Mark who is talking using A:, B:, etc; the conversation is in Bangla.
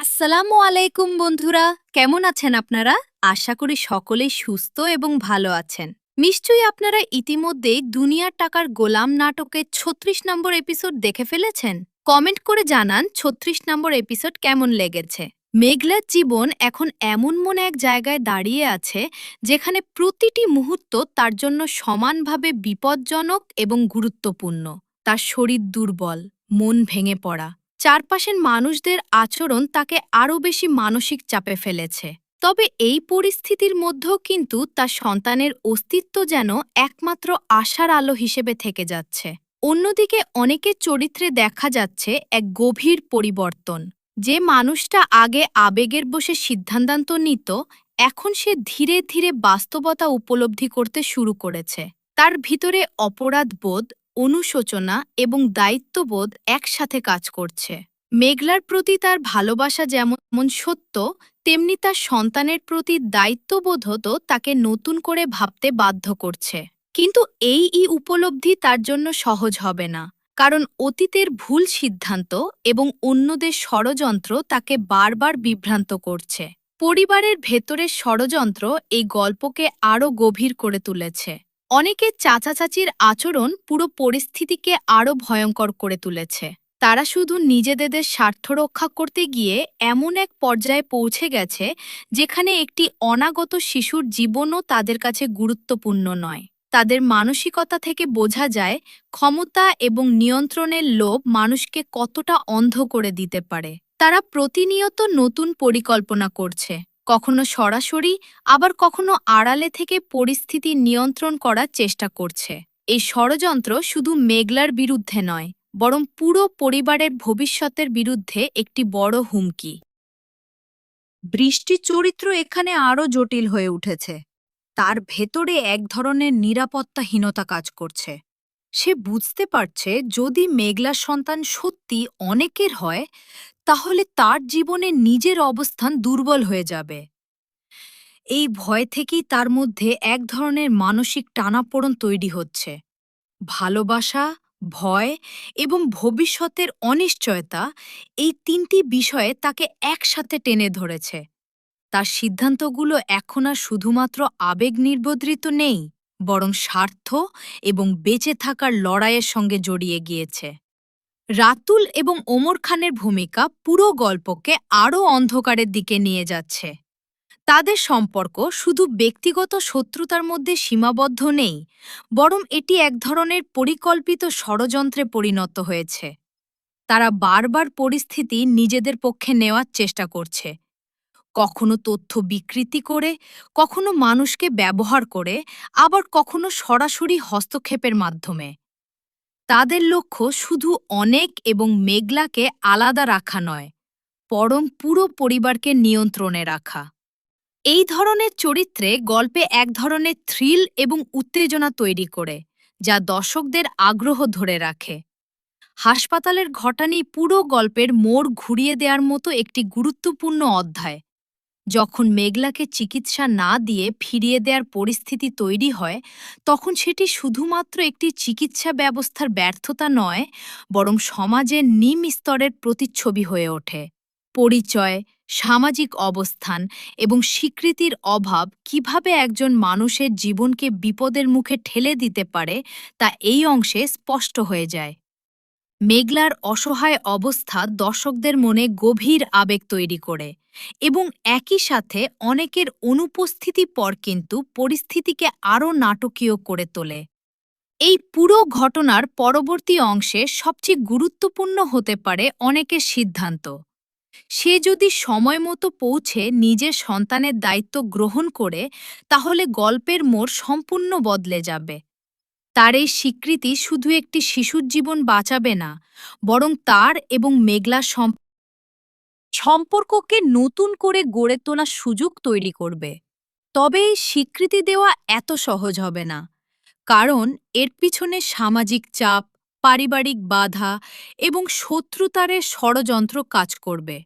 A: আসসালামু আলাইকুম বন্ধুরা, কেমন আছেন আপনারা? আশা করি সকলেই সুস্থ এবং ভালো আছেন। নিশ্চয়ই আপনারা ইতিমধ্যেই দুনিয়ার টাকার গোলাম নাটকের ৩৬ নম্বর এপিসোড দেখে ফেলেছেন। কমেন্ট করে জানান ৩৬ নম্বর এপিসোড কেমন লেগেছে। মেঘলার জীবন এখন এমন মনে এক জায়গায় দাঁড়িয়ে আছে যেখানে প্রতিটি মুহূর্ত তার জন্য সমানভাবে বিপজ্জনক এবং গুরুত্বপূর্ণ। তার শরীর দুর্বল, মন ভেঙে পড়া, চারপাশের মানুষদের আচরণ তাকে আরও বেশি মানসিক চাপে ফেলেছে। তবে এই পরিস্থিতির মধ্যেও কিন্তু তার সন্তানের অস্তিত্ব যেন একমাত্র আশার আলো হিসেবে থেকে যাচ্ছে। অন্যদিকে অনেকের চরিত্রে দেখা যাচ্ছে এক গভীর পরিবর্তন। যে মানুষটা আগে আবেগের বসে সিদ্ধান্ত নিত, এখন সে ধীরে ধীরে বাস্তবতা উপলব্ধি করতে শুরু করেছে। তার ভিতরে অপরাধবোধ, অনুশোচনা এবং দায়িত্ববোধ একসাথে কাজ করছে। মেঘলার প্রতি তার ভালোবাসা যেমন সত্য, তেমনি তার সন্তানের প্রতি দায়িত্ববোধও তো তাকে নতুন করে ভাবতে বাধ্য করছে। কিন্তু এই উপলব্ধি তার জন্য সহজ হবে না, কারণ অতীতের ভুল সিদ্ধান্ত এবং অন্যদের ষড়যন্ত্র তাকে বারবার বিভ্রান্ত করছে। পরিবারের ভেতরের ষড়যন্ত্র এই গল্পকে আরও গভীর করে তুলেছে। অনেকে চাচাচাচির আচরণ পুরো পরিস্থিতিকে আরও ভয়ঙ্কর করে তুলেছে। তারা শুধু নিজেদের স্বার্থ রক্ষা করতে গিয়ে এমন এক পর্যায়ে পৌঁছে গেছে যেখানে একটি অনাগত শিশুর জীবনও তাদের কাছে গুরুত্বপূর্ণ নয়। তাদের মানসিকতা থেকে বোঝা যায় ক্ষমতা এবং নিয়ন্ত্রণের লোভ মানুষকে কতটা অন্ধ করে দিতে পারে। তারা প্রতিনিয়ত নতুন পরিকল্পনা করছে, কখনো সরাসরি, আবার কখনো আড়ালে থেকে পরিস্থিতি নিয়ন্ত্রণ করার চেষ্টা করছে। এই ষড়যন্ত্র শুধু মেঘলার বিরুদ্ধে নয়, বরং পুরো পরিবারের ভবিষ্যতের বিরুদ্ধে একটি বড় হুমকি। বৃষ্টির চরিত্র এখানে আরও জটিল হয়ে উঠেছে। তার ভেতরে এক ধরনের নিরাপত্তাহীনতা কাজ করছে। সে বুঝতে পারছে যদি মেঘলার সন্তান সত্যি অনেকের হয়, তাহলে তার জীবনে নিজের অবস্থান দুর্বল হয়ে যাবে। এই ভয় থেকেই তার মধ্যে এক ধরনের মানসিক টানাপোড়েন তৈরি হচ্ছে। ভালোবাসা, ভয় এবং ভবিষ্যতের অনিশ্চয়তা, এই তিনটি বিষয়ে তাকে একসাথে টেনে ধরেছে। তার সিদ্ধান্তগুলো এখন আর শুধুমাত্র আবেগ নির্বদ্রিত নেই, বরং স্বার্থ এবং বেঁচে থাকার লড়াইয়ের সঙ্গে জড়িয়ে গিয়েছে। রাতুল এবং ওমর খানের ভূমিকা পুরো গল্পকে আরও অন্ধকারের দিকে নিয়ে যাচ্ছে। তাদের সম্পর্ক শুধু ব্যক্তিগত শত্রুতার মধ্যে সীমাবদ্ধ নেই, বরং এটি এক ধরনের পরিকল্পিত ষড়যন্ত্রে পরিণত হয়েছে। তারা বারবার পরিস্থিতি নিজেদের পক্ষে নেওয়ার চেষ্টা করছে, কখনো তথ্য বিকৃতি করে, কখনো মানুষকে ব্যবহার করে, আবার কখনো সরাসরি হস্তক্ষেপের মাধ্যমে। তাদের লক্ষ্য শুধু অনেক এবং মেঘলাকে আলাদা রাখা নয়, বরং পুরো পরিবারকে নিয়ন্ত্রণে রাখা। এই ধরনের চরিত্রে গল্পে এক ধরনের থ্রিল এবং উত্তেজনা তৈরি করে, যা দর্শকদের আগ্রহ ধরে রাখে। হাসপাতালের ঘটনাই পুরো গল্পের মোড় ঘুরিয়ে দেওয়ার মতো একটি গুরুত্বপূর্ণ অধ্যায়। যখন মেঘলাকে চিকিৎসা না দিয়ে ফিরিয়ে দেওয়ার পরিস্থিতি তৈরি হয়, তখন সেটি শুধুমাত্র একটি চিকিৎসা ব্যবস্থার ব্যর্থতা নয়, বরং সমাজের নিম্ন স্তরের প্রতিচ্ছবি হয়ে ওঠে। পরিচয়, সামাজিক অবস্থান এবং স্বীকৃতির অভাব কিভাবে একজন মানুষের জীবনকে বিপদের মুখে ঠেলে দিতে পারে, তা এই অংশে স্পষ্ট হয়ে যায়। মেঘলার অসহায় অবস্থা দর্শকদের মনে গভীর আবেগ তৈরি করে এবং একই সাথে অনেকের অনুপস্থিতি পর কিন্তু পরিস্থিতিকে আরও নাটকীয় করে তোলে। এই পুরো ঘটনার পরবর্তী অংশে সবচেয়ে গুরুত্বপূর্ণ হতে পারে অনেকের সিদ্ধান্ত। সে যদি সময় মতো পৌঁছে নিজের সন্তানের দায়িত্ব গ্রহণ করে, তাহলে গল্পের মোড় সম্পূর্ণ বদলে যাবে। তার এই স্বীকৃতি শুধু একটি শিশুর জীবন বাঁচাবে না, বরং তার এবং মেঘলার সম্পর্ককে নতুন করে গড়ে তোলার সুযোগ তৈরি করবে। তবে এই স্বীকৃতি দেওয়া এত সহজ হবে না, কারণ এর পিছনে সামাজিক চাপ, পারিবারিক বাধা এবং শত্রুতারের ষড়যন্ত্র কাজ করবে।